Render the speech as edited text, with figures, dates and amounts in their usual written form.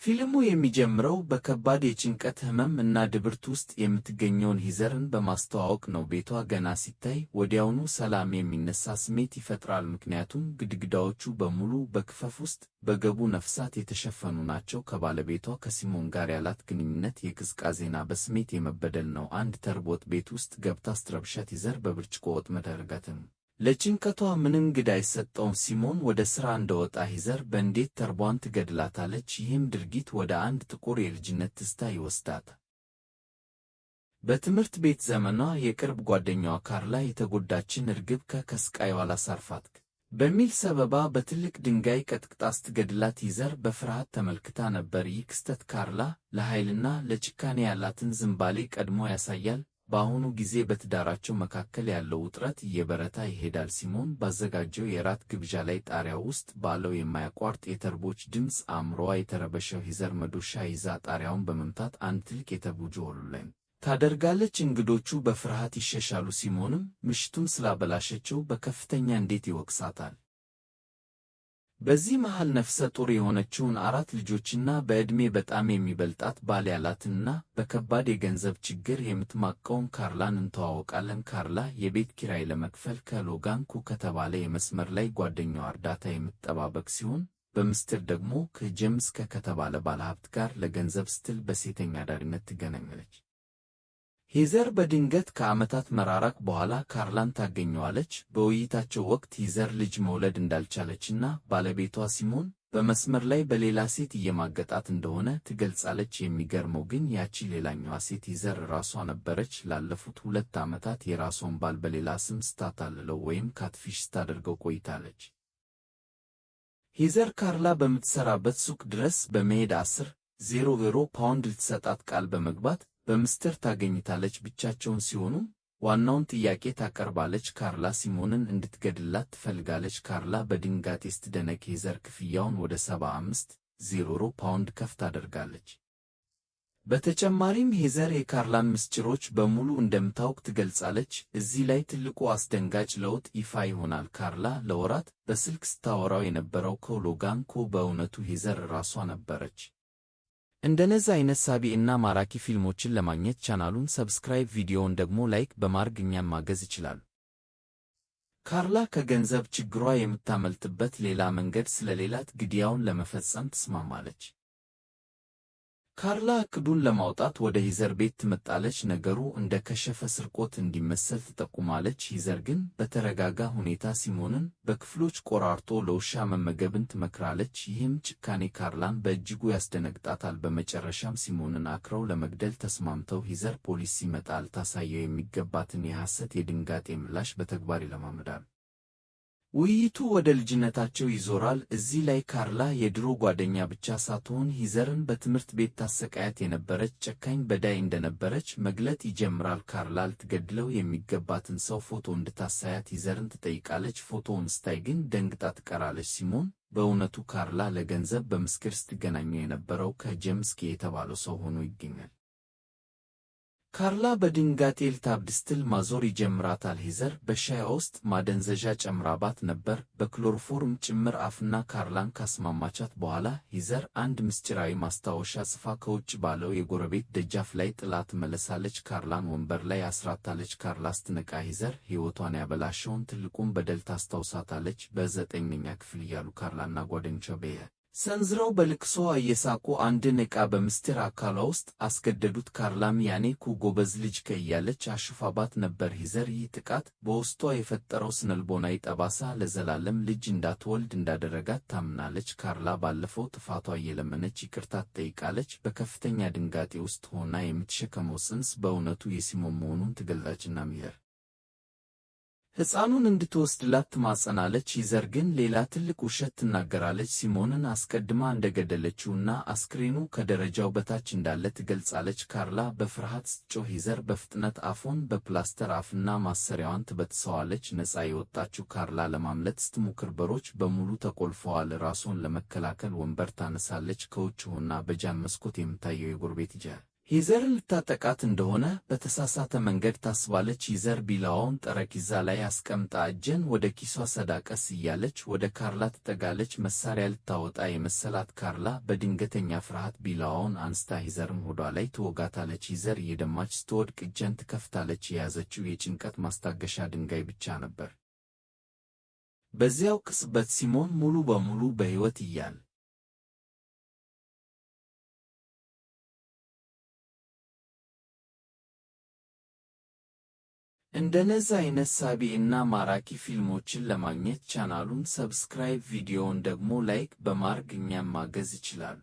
ፊልሙ የሚጀምረው በከባድ የጭንቀት ህመም እና ድብርት ውስጥ የምትገኘውን ሂዘርን በማስተዋወቅ ነው። ቤቷ ገና ሲታይ ወዲያውኑ ሰላም የሚነሳ ስሜት ይፈጥራል፣ ምክንያቱም ግድግዳዎቹ በሙሉ በክፈፍ ውስጥ በገቡ ነፍሳት የተሸፈኑ ናቸው። ከባለቤቷ ከሲሞን ጋር ያላት ግንኙነት የቅዝቃዜና በስሜት የመበደል ነው። አንድ ተርብ ወጥ ቤት ውስጥ ገብታ ስትረብሻት ሂዘር በብርጭቆ ወጥ መደረጋትን ለጭንቀቷ ምንም ግድ አይሰጠውም። ሲሞን ወደ ሥራ እንደወጣ ሂዘር በንዴት ተርቧን ትገድላታለች። ይህም ድርጊት ወደ አንድ ጥቁር የልጅነት ትዝታ ይወስዳታል። በትምህርት ቤት ዘመኗ የቅርብ ጓደኛዋ ካርላ የተጎዳችን እርግብ ከስቃይዋ አላሳርፋት በሚል ሰበባ በትልቅ ድንጋይ ቀጥቅጣ ስትገድላት ሂዘር በፍርሃት ተመልክታ ነበር። ይህ ክስተት ካርላ ለኃይልና ለጭካኔ ያላትን ዝንባሌ ቀድሞ ያሳያል። በአሁኑ ጊዜ በትዳራቸው መካከል ያለው ውጥረት እየበረታ ይሄዳል። ሲሞን ባዘጋጀው የራት ግብዣ ላይ ጣሪያው ውስጥ ባለው የማያቋርጥ የተርቦች ድምፅ አእምሮዋ የተረበሸው ሂዘር መዶሻ ይዛ ጣሪያውን በመምታት አንድ ትልቅ የተርብ ወለል ላይ ታደርጋለች። እንግዶቹ በፍርሃት ይሸሻሉ። ሲሞንም ምሽቱን ስላበላሸችው በከፍተኛ ንዴት ይወቅሳታል። በዚህ መሃል ነፍሰ ጡር የሆነችውን 4 ልጆችና በዕድሜ በጣም የሚበልጣት ባል ያላትንና በከባድ የገንዘብ ችግር የምትማቀውን ካርላን እንተዋወቃለን። ካርላ የቤት ኪራይ ለመክፈል ከሎጋን ኩ ከተባለ የመስመር ላይ ጓደኛዋ እርዳታ የምትጠባበቅ ሲሆን፣ በምስጢር ደግሞ ከጄምስ ከተባለ ባለሀብት ጋር ለገንዘብ ስትል በሴተኛ አዳሪነት ትገናኛለች። ሂዘር በድንገት ከዓመታት መራራቅ በኋላ ካርላን ታገኘዋለች። በውይይታቸው ወቅት ሂዘር ልጅ መውለድ እንዳልቻለችና ባለቤቷ ሲሞን በመስመር ላይ በሌላ ሴት እየማገጣት እንደሆነ ትገልጻለች። የሚገርመው ግን ያቺ ሌላኛዋ ሴት ሂዘር ራሷ ነበረች። ላለፉት 2 ዓመታት የራሷን ባል በሌላ ስም ስታታልለው ወይም ካትፊሽ ስታደርገው ቆይታለች። ሂዘር ካርላ በምትሰራበት ሱቅ ድረስ በመሄድ 10,000 ፓውንድ ልትሰጣት ቃል በመግባት በምስጢር ታገኝታለች። ብቻቸውን ሲሆኑ ዋናውን ጥያቄ ታቀርባለች። ካርላ ሲሞንን እንድትገድላት ትፈልጋለች። ካርላ በድንጋጤ ስትደነቅ ሂዘር ክፍያውን ወደ 75,000 ፓውንድ ከፍ ታደርጋለች። በተጨማሪም ሂዘር የካርላን ምስጢሮች በሙሉ እንደምታውቅ ትገልጻለች። እዚህ ላይ ትልቁ አስደንጋጭ ለውጥ ይፋ ይሆናል። ካርላ ለወራት በስልክ ስታወራው የነበረው ከሎጋን ኩ በእውነቱ ሂዘር ራሷ ነበረች። እንደነዚህ አይነት ሳቢ እና ማራኪ ፊልሞችን ለማግኘት ቻናሉን ሰብስክራይብ፣ ቪዲዮውን ደግሞ ላይክ በማድረግ እኛን ማገዝ ይችላሉ። ካርላ ከገንዘብ ችግሯ የምታመልጥበት ሌላ መንገድ ስለሌላት ግድያውን ለመፈጸም ትስማማለች። ካርላ እቅዱን ለማውጣት ወደ ሂዘር ቤት ትመጣለች። ነገሩ እንደ ከሸፈ ስርቆት እንዲመሰል ትጠቁማለች። ሂዘር ግን በተረጋጋ ሁኔታ ሲሞንን በክፍሎች ቆራርጦ ለውሻ መመገብን ትመክራለች። ይህም ጭካኔ ካርላን በእጅጉ ያስደነግጣታል። በመጨረሻም ሲሞንን አክረው ለመግደል ተስማምተው ሂዘር ፖሊስ ሲመጣ ልታሳየው የሚገባትን የሐሰት የድንጋጤ ምላሽ በተግባር ይለማመዳሉ። ውይይቱ ወደ ልጅነታቸው ይዞራል። እዚህ ላይ ካርላ የድሮ ጓደኛ ብቻ ሳትሆን ሂዘርን በትምህርት ቤት ታሰቃያት የነበረች ጨካኝ በዳይ እንደነበረች መግለጥ ይጀምራል። ካርላ ልትገድለው የሚገባትን ሰው ፎቶ እንድታሳያት ሂዘርን ትጠይቃለች። ፎቶውን ስታይ ግን ደንግጣ ትቀራለች። ሲሞን በእውነቱ ካርላ ለገንዘብ በምስጢር ስትገናኙ የነበረው ከጄምስ የተባለው ሰው ሆኖ ይገኛል። ካርላ በድንጋጤ ልታብድ ስትል ማዞር ይጀምራታል። ሂዘር በሻይዋ ውስጥ ማደንዘዣ ጨምራባት ነበር፣ በክሎሮፎርም ጭምር። አፍና ካርላን ካስማማቻት በኋላ ሂዘር አንድ ምስጢራዊ ማስታወሻ ጽፋ ከውጭ ባለው የጎረቤት ደጃፍ ላይ ጥላ ትመለሳለች። ካርላን ወንበር ላይ አስራታለች። ካርላ ስትነቃ ሂዘር ሕይወቷን ያበላሸውን ትልቁን በደል ታስታውሳታለች። በ9ኛ ክፍል እያሉ ካርላና ጓደኞቿ ሰንዝረው በልቅሶ እየሳቁ አንድን ዕቃ በምስጢር አካሏ ውስጥ አስገደዱት። ካርላም ያኔ ኩ ጎበዝ ልጅ እያለች አሽፋባት ነበር። ሂዘር ይህ ጥቃት በውስጧ የፈጠረው ስነልቦናዊ ጠባሳ ለዘላለም ልጅ እንዳትወልድ እንዳደረጋት ታምናለች። ካርላ ባለፈው ጥፋቷ እየለመነች ይቅርታ ትጠይቃለች። በከፍተኛ ድንጋጤ ውስጥ ሆና የምትሸከመው ጽንስ በእውነቱ የሲሞን መሆኑን ትገልጻችና ሚሄር ሕፃኑን እንድትወስድላት ትማጸናለች። ሂዘር ግን ሌላ ትልቅ ውሸት ትናገራለች። ሲሞንን አስቀድማ እንደገደለችውና አስክሬኑ ከደረጃው በታች እንዳለ ትገልጻለች። ካርላ በፍርሃት ስትጮህ ሂዘር በፍጥነት አፏን በፕላስተር አፍና ማሰሪያዋን ትበጥሰዋለች። ነፃ የወጣችው ካርላ ለማምለጥ ስትሞክር በሮች በሙሉ ተቆልፈዋል። ራሷን ለመከላከል ወንበር ታነሳለች። ከውጭ ሆና በጃን መስኮት የምታየው የጎረቤት ሂዘርን ልታጠቃት እንደሆነ በተሳሳተ መንገድ ታስባለች። ሂዘር ቢላዋውን ጠረጴዛ ላይ አስቀምጣ እጄን ወደ ኪሷ ሰዳቀስ እያለች ወደ ካርላ ትጠጋለች። መሳሪያ ልታወጣ የመሰላት ካርላ በድንገተኛ ፍርሃት ቢላዋውን አንስታ ሂዘርን ሆዷ ላይ ትወጋታለች። ሂዘር እየደማች ስትወድቅ እጄን ትከፍታለች። የያዘችው የጭንቀት ማስታገሻ ድንጋይ ብቻ ነበር። በዚያው ቅጽበት ሲሞን ሙሉ በሙሉ በሕይወት እያለ እንደነዚህ አይነት ሳቢ እና ማራኪ ፊልሞችን ለማግኘት ቻናሉን ሰብስክራይብ፣ ቪዲዮውን ደግሞ ላይክ በማድረግ እኛን ማገዝ ይችላሉ።